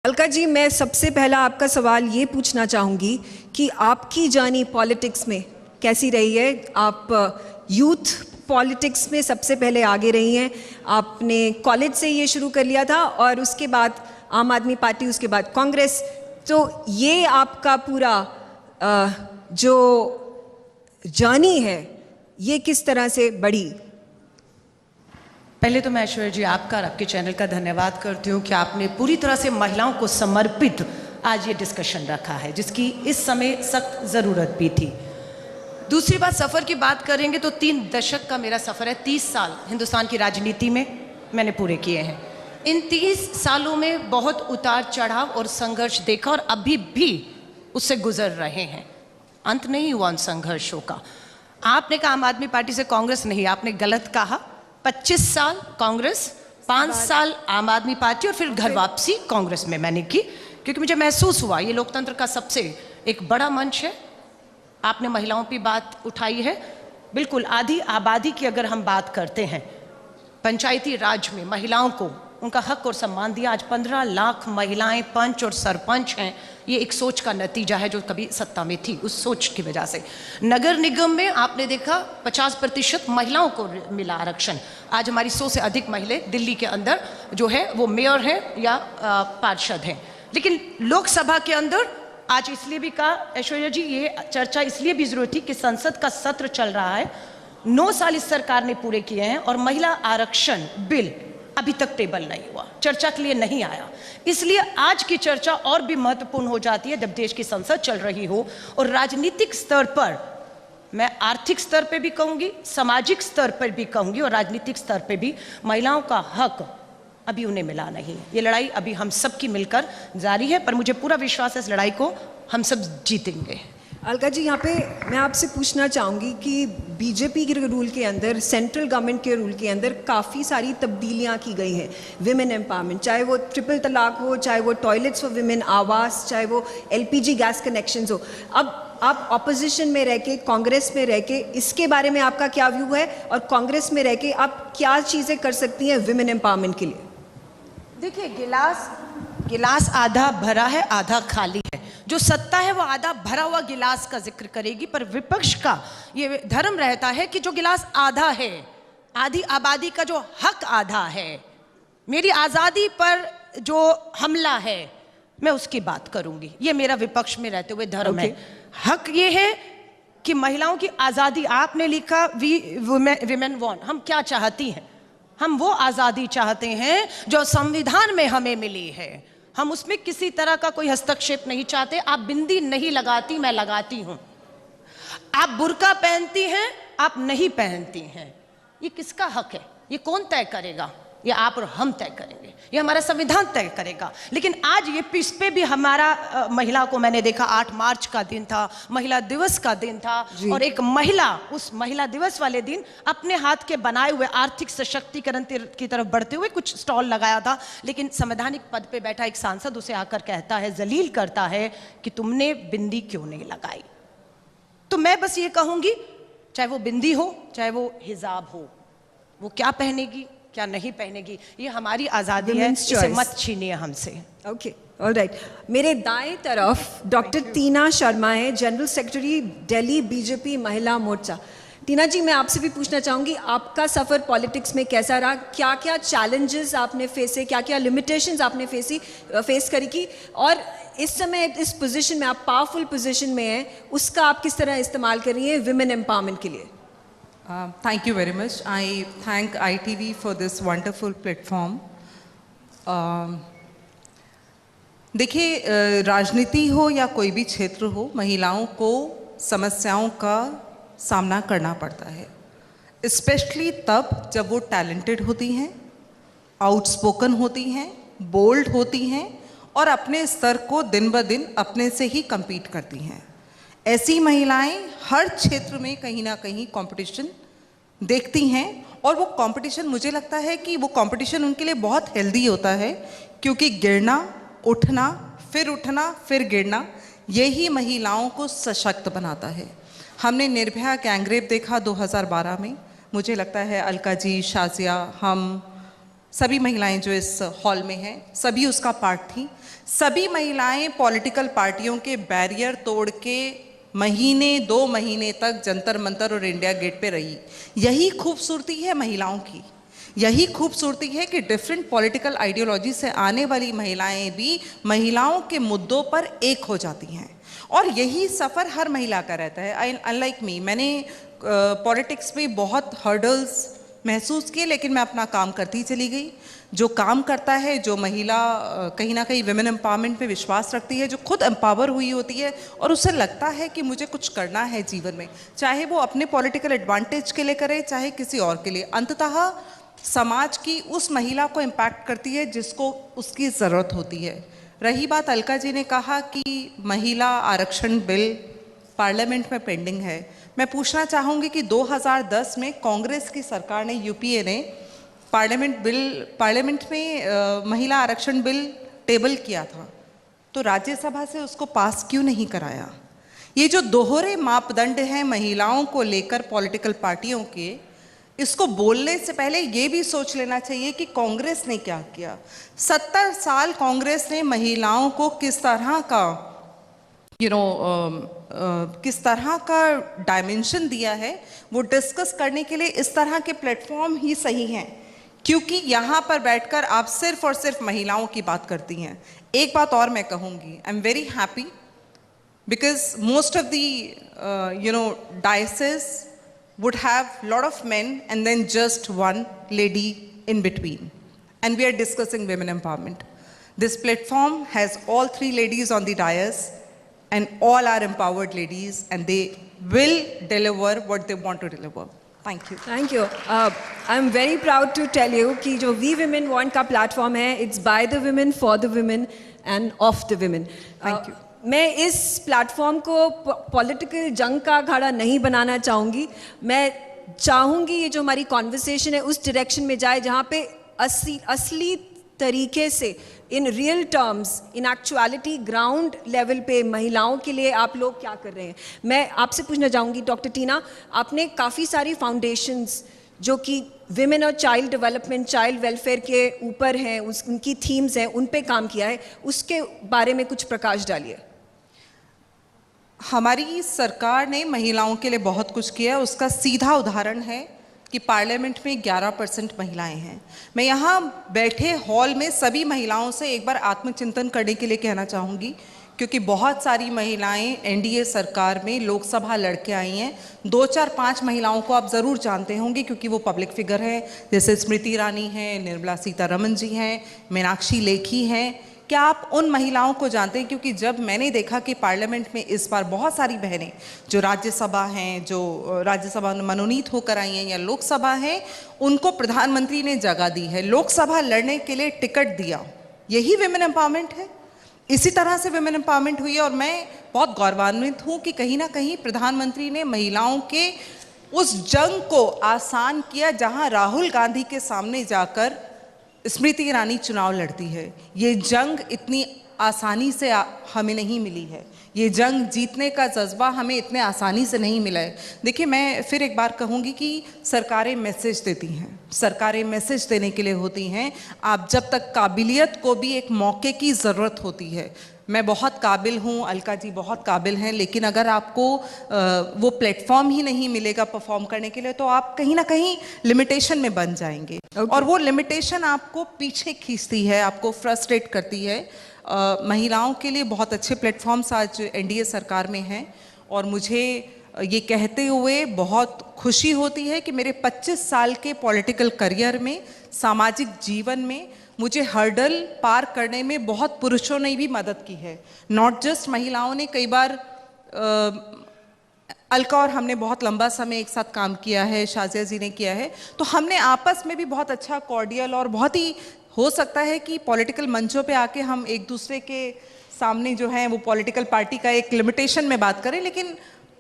अलका जी, मैं सबसे पहला आपका सवाल ये पूछना चाहूँगी कि आपकी जर्नी पॉलिटिक्स में कैसी रही है। आप यूथ पॉलिटिक्स में सबसे पहले आगे रही हैं। आपने कॉलेज से ये शुरू कर लिया था और उसके बाद आम आदमी पार्टी, उसके बाद कांग्रेस। तो ये आपका पूरा जो जर्नी है ये किस तरह से बढ़ी? पहले तो मैं ऐश्वर्या जी आपका और आपके चैनल का धन्यवाद करती हूँ कि आपने पूरी तरह से महिलाओं को समर्पित आज ये डिस्कशन रखा है, जिसकी इस समय सख्त ज़रूरत भी थी। दूसरी बात, सफ़र की बात करेंगे तो 3 दशक का मेरा सफ़र है। 30 साल हिंदुस्तान की राजनीति में मैंने पूरे किए हैं। इन 30 सालों में बहुत उतार चढ़ाव और संघर्ष देखा और अभी भी उससे गुजर रहे हैं। अंत नहीं हुआ उन संघर्षों का। आपने कहा आम आदमी पार्टी से कांग्रेस नहीं, आपने गलत कहा। 25 साल कांग्रेस, 5 साल आम आदमी पार्टी और फिर घर वापसी कांग्रेस में मैंने की, क्योंकि मुझे महसूस हुआ ये लोकतंत्र का सबसे एक बड़ा मंच है। आपने महिलाओं की बात उठाई है, बिल्कुल आधी आबादी की अगर हम बात करते हैं, पंचायती राज में महिलाओं को उनका हक और सम्मान दिया। आज 15 लाख महिलाएं पंच और सरपंच हैं। ये एक सोच का नतीजा है जो कभी सत्ता में थी, उस सोच की वजह से। नगर निगम में आपने देखा 50% महिलाओं को मिला आरक्षण। आज हमारी 100 से अधिक महिलाएं दिल्ली के अंदर जो है वो मेयर हैं या पार्षद हैं। लेकिन लोकसभा के अंदर आज इसलिए भी कहा ऐश्वर्या जी, ये चर्चा इसलिए भी जरूरत थी कि संसद का सत्र चल रहा है। 9 साल इस सरकार ने पूरे किए हैं और महिला आरक्षण बिल अभी तक टेबल नहीं हुआ, चर्चा के लिए नहीं आया। इसलिए आज की चर्चा और भी महत्वपूर्ण हो जाती है जब देश की संसद चल रही हो। और राजनीतिक स्तर पर, मैं आर्थिक स्तर पे भी कहूंगी, सामाजिक स्तर पर भी कहूंगी और राजनीतिक स्तर पे भी महिलाओं का हक अभी उन्हें मिला नहीं। ये लड़ाई अभी हम सब की मिलकर जारी है, पर मुझे पूरा विश्वास है इस लड़ाई को हम सब जीतेंगे। अलका जी, यहाँ पे मैं आपसे पूछना चाहूँगी कि बीजेपी के रूल के अंदर, सेंट्रल गवर्नमेंट के रूल के अंदर काफ़ी सारी तब्दीलियाँ की गई हैं विमेन एम्पावरमेंट, चाहे वो ट्रिपल तलाक हो, चाहे वो टॉयलेट्स फॉर विमेन, आवास, चाहे वो LPG गैस कनेक्शंस हो। अब आप ऑपोजिशन में रह के, कांग्रेस में रह के, इसके बारे में आपका क्या व्यू है और कांग्रेस में रह के आप क्या चीज़ें कर सकती हैं विमेन एम्पावरमेंट के लिए? देखिए, गिलास आधा भरा है, आधा खाली है। जो सत्ता है वो आधा भरा हुआ गिलास का जिक्र करेगी, पर विपक्ष का ये धर्म रहता है कि जो गिलास आधा है, आधी आबादी का जो हक आधा है, मेरी आज़ादी पर जो हमला है मैं उसकी बात करूंगी। ये मेरा विपक्ष में रहते हुए धर्म है। हक ये है कि महिलाओं की आज़ादी, आपने लिखा विमेन वांट, हम क्या चाहती हैं? हम वो आज़ादी चाहते हैं जो संविधान में हमें मिली है। हम उसमें किसी तरह का कोई हस्तक्षेप नहीं चाहते। आप बिंदी नहीं लगाती, मैं लगाती हूं। आप बुर्का पहनती हैं, आप नहीं पहनती हैं। ये किसका हक है? ये कौन तय करेगा? ये आप और हम तय करेंगे, ये हमारा संविधान तय करेगा। लेकिन आज ये इस पे भी हमारा महिला को, मैंने देखा 8 मार्च का दिन था, महिला दिवस का दिन था, और एक महिला उस महिला दिवस वाले दिन अपने हाथ के बनाए हुए आर्थिक सशक्तिकरण की तरफ बढ़ते हुए कुछ स्टॉल लगाया था। लेकिन संवैधानिक पद पे बैठा एक सांसद उसे आकर कहता है, जलील करता है कि तुमने बिंदी क्यों नहीं लगाई। तो मैं बस ये कहूंगी, चाहे वो बिंदी हो, चाहे वो हिजाब हो, वो क्या पहनेगी क्या नहीं पहनेगी, ये हमारी आज़ादी है, इसे मत छीनिए हमसे। Okay, alright. मेरे दाएं तरफ डॉक्टर टीना शर्मा है, जनरल सेक्रेटरी दिल्ली बीजेपी महिला मोर्चा। टीना जी, मैं आपसे भी पूछना चाहूँगी, आपका सफ़र पॉलिटिक्स में कैसा रहा? क्या क्या चैलेंजेस आपने फेसे, क्या क्या लिमिटेशंस आपने फेस करी की, और इस समय इस पोजीशन में, आप पावरफुल पोजीशन में हैं, उसका आप किस तरह इस्तेमाल कर रही हैं विमेन एम्पावरमेंट के लिए? Thank you very much. I thank ITV for this wonderful platform. देखिए, राजनीति हो या कोई भी क्षेत्र हो, महिलाओं को समस्याओं का सामना करना पड़ता है, स्पेशली तब जब वो टैलेंटेड होती हैं, आउटस्पोकन होती हैं, बोल्ड होती हैं और अपने स्तर को दिन ब दिन अपने से ही compete करती हैं। ऐसी महिलाएं हर क्षेत्र में कहीं ना कहीं कंपटीशन देखती हैं, और वो कंपटीशन, मुझे लगता है कि वो कंपटीशन उनके लिए बहुत हेल्दी होता है, क्योंकि गिरना, उठना, फिर गिरना, यही महिलाओं को सशक्त बनाता है। हमने निर्भया गैंगरेप देखा 2012 में। मुझे लगता है अलका जी, शाजिया, हम सभी महिलाएं जो इस हॉल में हैं, सभी उसका पार्ट थी। सभी महिलाएं पॉलिटिकल पार्टियों के बैरियर तोड़ के महीने 2 महीने तक जंतर मंतर और इंडिया गेट पे रही। यही खूबसूरती है महिलाओं की, यही खूबसूरती है कि डिफरेंट पॉलिटिकल आइडियोलॉजी से आने वाली महिलाएं भी महिलाओं के मुद्दों पर एक हो जाती हैं, और यही सफ़र हर महिला का रहता है। अनलाइक मी, मैंने पॉलिटिक्स में बहुत हर्डल्स महसूस किए, लेकिन मैं अपना काम करती चली गई। जो काम करता है, जो महिला कहीं ना कहीं विमेन एम्पावरमेंट में विश्वास रखती है, जो खुद एम्पावर हुई होती है और उसे लगता है कि मुझे कुछ करना है जीवन में, चाहे वो अपने पॉलिटिकल एडवांटेज के लिए करे, चाहे किसी और के लिए, अंततः समाज की उस महिला को इम्पैक्ट करती है जिसको उसकी ज़रूरत होती है। रही बात, अलका जी ने कहा कि महिला आरक्षण बिल पार्लियामेंट में पेंडिंग है। मैं पूछना चाहूँगी कि 2010 में कांग्रेस की सरकार ने, यूपीए ने पार्लियामेंट में महिला आरक्षण बिल टेबल किया था, तो राज्यसभा से उसको पास क्यों नहीं कराया? ये जो दोहरे मापदंड हैं महिलाओं को लेकर पॉलिटिकल पार्टियों के, इसको बोलने से पहले ये भी सोच लेना चाहिए कि कांग्रेस ने क्या किया। 70 साल कांग्रेस ने महिलाओं को किस तरह का किस तरह का डायमेंशन दिया है, वो डिस्कस करने के लिए इस तरह के प्लेटफॉर्म ही सही हैं, क्योंकि यहाँ पर बैठकर आप सिर्फ और सिर्फ महिलाओं की बात करती हैं। एक बात और मैं कहूँगी, I am very happy because most of the diocese would have lot of men and then just one lady in between, and we are discussing women empowerment. This platform has all 3 ladies on the dais, and all are empowered ladies, and they will deliver what they want to deliver. Thank you. Thank you. I'm very proud to tell you कि जो We Women Want का platform है, it's by the women, for the women and of the women. Thank you. मैं इस platform को political जंग का अखाड़ा नहीं बनाना चाहूँगी। मैं चाहूँगी ये जो हमारी कॉन्वर्सेशन है उस डायरेक्शन में जाए जहाँ पे असली तरीके से, in real terms, in actuality, ground level पे महिलाओं के लिए आप लोग क्या कर रहे हैं। मैं आपसे पूछना चाहूँगी डॉक्टर टीना, आपने काफ़ी सारी फाउंडेशंस जो कि विमेन और चाइल्ड डेवलपमेंट, चाइल्ड वेलफेयर के ऊपर हैं, उनकी थीम्स हैं, उन पे काम किया है, उसके बारे में कुछ प्रकाश डालिए। हमारी सरकार ने महिलाओं के लिए बहुत कुछ किया है। उसका सीधा उदाहरण है कि पार्लियामेंट में 11% महिलाएं हैं। मैं यहाँ बैठे हॉल में सभी महिलाओं से एक बार आत्मचिंतन करने के लिए कहना चाहूँगी, क्योंकि बहुत सारी महिलाएं एनडीए सरकार में लोकसभा लड़के आई हैं। 2, 4, 5 महिलाओं को आप ज़रूर जानते होंगे क्योंकि वो पब्लिक फिगर हैं, जैसे स्मृति ईरानी हैं, निर्मला सीतारमण जी हैं, मीनाक्षी लेखी हैं। क्या आप उन महिलाओं को जानते हैं? क्योंकि जब मैंने देखा कि पार्लियामेंट में इस बार बहुत सारी बहनें जो राज्यसभा हैं, जो राज्यसभा में मनोनीत होकर आई हैं या लोकसभा हैं, उनको प्रधानमंत्री ने जगह दी है, लोकसभा लड़ने के लिए टिकट दिया। यही विमेन एम्पावरमेंट है। इसी तरह से विमेन एम्पावरमेंट हुई है, और मैं बहुत गौरवान्वित हूँ कि कहीं ना कहीं प्रधानमंत्री ने महिलाओं के उस जंग को आसान किया जहाँ राहुल गांधी के सामने जाकर स्मृति ईरानी चुनाव लड़ती है। ये जंग इतनी आसानी से हमें नहीं मिली है, ये जंग जीतने का जज्बा हमें इतने आसानी से नहीं मिला है। देखिए, मैं फिर एक बार कहूँगी कि सरकारें मैसेज देती हैं, सरकारें मैसेज देने के लिए होती हैं। आप जब तक काबिलियत को भी एक मौके की ज़रूरत होती है। मैं बहुत काबिल हूँ, अलका जी बहुत काबिल हैं, लेकिन अगर आपको वो प्लेटफॉर्म ही नहीं मिलेगा परफॉर्म करने के लिए, तो आप कहीं ना कहीं लिमिटेशन में बन जाएंगे। और वो लिमिटेशन आपको पीछे खींचती है, आपको फ्रस्ट्रेट करती है। महिलाओं के लिए बहुत अच्छे प्लेटफॉर्म्स आज एनडीए सरकार में हैं, और मुझे ये कहते हुए बहुत खुशी होती है कि मेरे 25 साल के पॉलिटिकल करियर में, सामाजिक जीवन में मुझे हर्डल पार करने में बहुत पुरुषों ने भी मदद की है। नॉट जस्ट महिलाओं ने, कई बार अलका और हमने बहुत लंबा समय एक साथ काम किया है, शाजिया जी ने किया है, तो हमने आपस में भी बहुत अच्छा कॉर्डियल, और बहुत ही हो सकता है कि पॉलिटिकल मंचों पे आके हम एक दूसरे के सामने जो है वो पॉलिटिकल पार्टी का एक लिमिटेशन में बात करें, लेकिन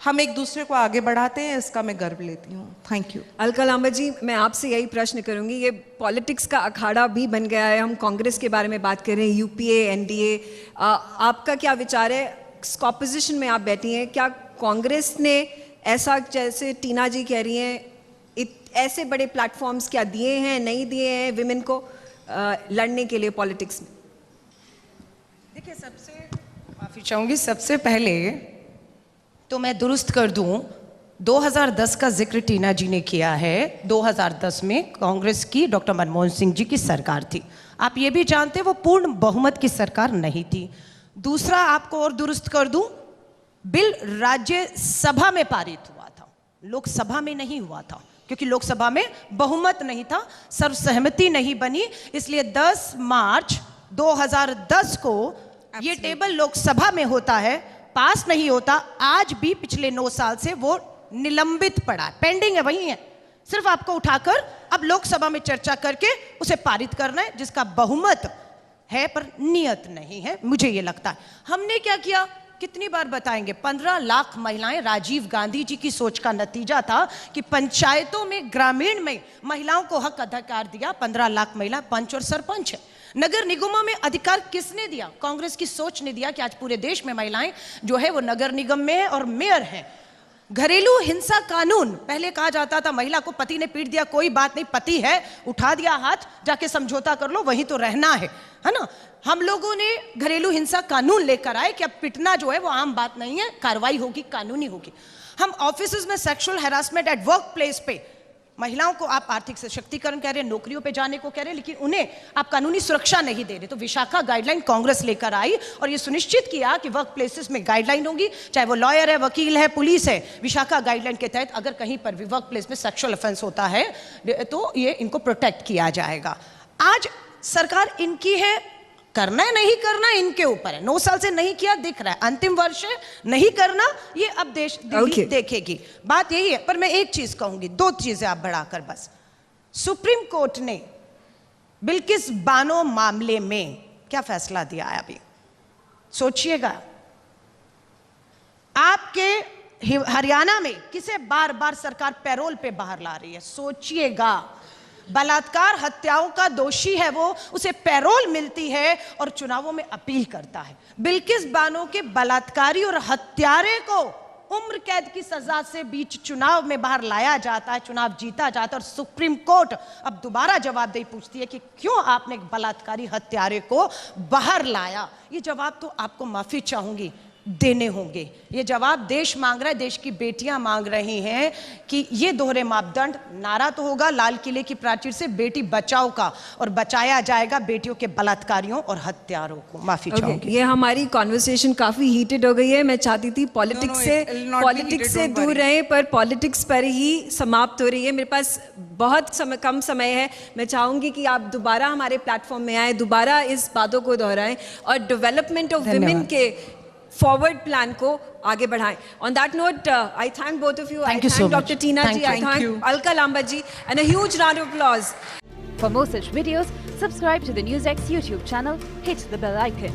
हम एक दूसरे को आगे बढ़ाते हैं, इसका मैं गर्व लेती हूँ। Thank you. अलका लांबा जी, मैं आपसे यही प्रश्न करूँगी, ये पॉलिटिक्स का अखाड़ा भी बन गया है, हम कांग्रेस के बारे में बात कर रहे हैं, यूपीए, एनडीए, आपका क्या विचार है? ऑपोजिशन में आप बैठी हैं, क्या कांग्रेस ने ऐसा, जैसे टीना जी कह रही हैं, ऐसे बड़े प्लेटफॉर्म्स क्या दिए हैं, नहीं दिए हैं विमेन को लड़ने के लिए पॉलिटिक्स में? देखिए, माफ़ी चाहूँगी, सबसे पहले तो मैं दुरुस्त कर दूं, 2010 का जिक्र टीना जी ने किया है। 2010 में कांग्रेस की डॉक्टर मनमोहन सिंह जी की सरकार थी। आप ये भी जानते वो पूर्ण बहुमत की सरकार नहीं थी। दूसरा, आपको और दुरुस्त कर दूं, बिल राज्यसभा में पारित हुआ था, लोकसभा में नहीं हुआ था, क्योंकि लोकसभा में बहुमत नहीं था, सर्वसहमति नहीं बनी। इसलिए 10 मार्च 2010 को ये टेबल लोकसभा में होता है, पास नहीं होता। आज भी पिछले 9 साल से वो निलंबित पड़ा है, पेंडिंग है, वही है। सिर्फ आपको उठाकर अब लोकसभा में चर्चा करके उसे पारित करना है, जिसका बहुमत है पर नियत नहीं है, मुझे ये लगता है। हमने क्या किया, कितनी बार बताएंगे, 15 लाख महिलाएं, राजीव गांधी जी की सोच का नतीजा था कि पंचायतों में, ग्रामीण में महिलाओं को हक अधिकार दिया। 15 लाख महिला पंच और सरपंच है। नगर निगमों में अधिकार किसने दिया? कांग्रेस की सोच ने दिया कि आज पूरे देश में महिलाएं जो है वो नगर निगम में है और मेयर हैं। घरेलू हिंसा कानून, पहले कहा जाता था महिला को पति ने पीट दिया, कोई बात नहीं, पति है, उठा दिया हाथ, जाके समझौता कर लो, वहीं तो रहना है ना। हम लोगों ने घरेलू हिंसा कानून लेकर आए कि अब पिटना जो है वो आम बात नहीं है, कार्रवाई होगी, कानूनी होगी। हम ऑफिस में sexual harassment at work place पे महिलाओं को आप आर्थिक सशक्तिकरण कह रहे हैं, नौकरियों पे जाने को कह रहे हैं, लेकिन उन्हें आप कानूनी सुरक्षा नहीं दे रहे। तो विशाखा गाइडलाइन कांग्रेस लेकर आई और ये सुनिश्चित किया कि वर्क प्लेसेस में गाइडलाइन होगी, चाहे वो लॉयर है, वकील है, पुलिस है। विशाखा गाइडलाइन के तहत अगर कहीं पर भी वर्क प्लेस में सेक्सुअल ऑफेंस होता है तो ये इनको प्रोटेक्ट किया जाएगा। आज सरकार इनकी है, करना है नहीं करना इनके ऊपर है। 9 साल से नहीं किया, दिख रहा है, अंतिम वर्ष है, नहीं करना, ये अब दिल्ली देखेगी। बात यही है। पर मैं एक चीज कहूंगी, 2 चीजें आप बढ़ाकर बस। सुप्रीम कोर्ट ने बिल्किस बानो मामले में क्या फैसला दिया है अभी सोचिएगा। आपके हरियाणा में किसे बार बार सरकार पैरोल पे बाहर ला रही है, सोचिएगा। बलात्कार हत्याओं का दोषी है वो, उसे पैरोल मिलती है और चुनावों में अपील करता है। बिल्किस बानो के बलात्कारी और हत्यारे को उम्र कैद की सजा से बीच चुनाव में बाहर लाया जाता है, चुनाव जीता जाता है, और सुप्रीम कोर्ट अब दोबारा जवाबदेही पूछती है कि क्यों आपने एक बलात्कारी हत्यारे को बाहर लाया। ये जवाब तो आपको, माफी चाहूंगी, देने होंगे। ये जवाब देश मांग रहा है, देश की बेटियां मांग रही हैं कि ये दोहरे मापदंड। नारा तो होगा लाल किले की प्राचीर से बेटी बचाओ का, और बचाया जाएगा बेटियों के बलात्कारियों और हत्यारों को। माफी चाहूंगी। ये हमारी कॉन्वर्सेशन काफी हीटेड हो गई है। मैं चाहती थी पॉलिटिक्स से दूर रहे, पर पॉलिटिक्स पर ही समाप्त हो रही है। मेरे पास बहुत कम समय है। मैं चाहूंगी कि आप दोबारा हमारे प्लेटफॉर्म में आए, दोबारा इस बातों को दोहराएं और डेवलपमेंट ऑफ विमेन के फॉरवर्ड प्लान को आगे बढ़ाएं। On that note, I thank both of you. I thank doctor Tina ji, I thank Alka Lamba ji, and a huge round of applause. For more such videos, subscribe to the NewsX YouTube channel, hit the bell icon.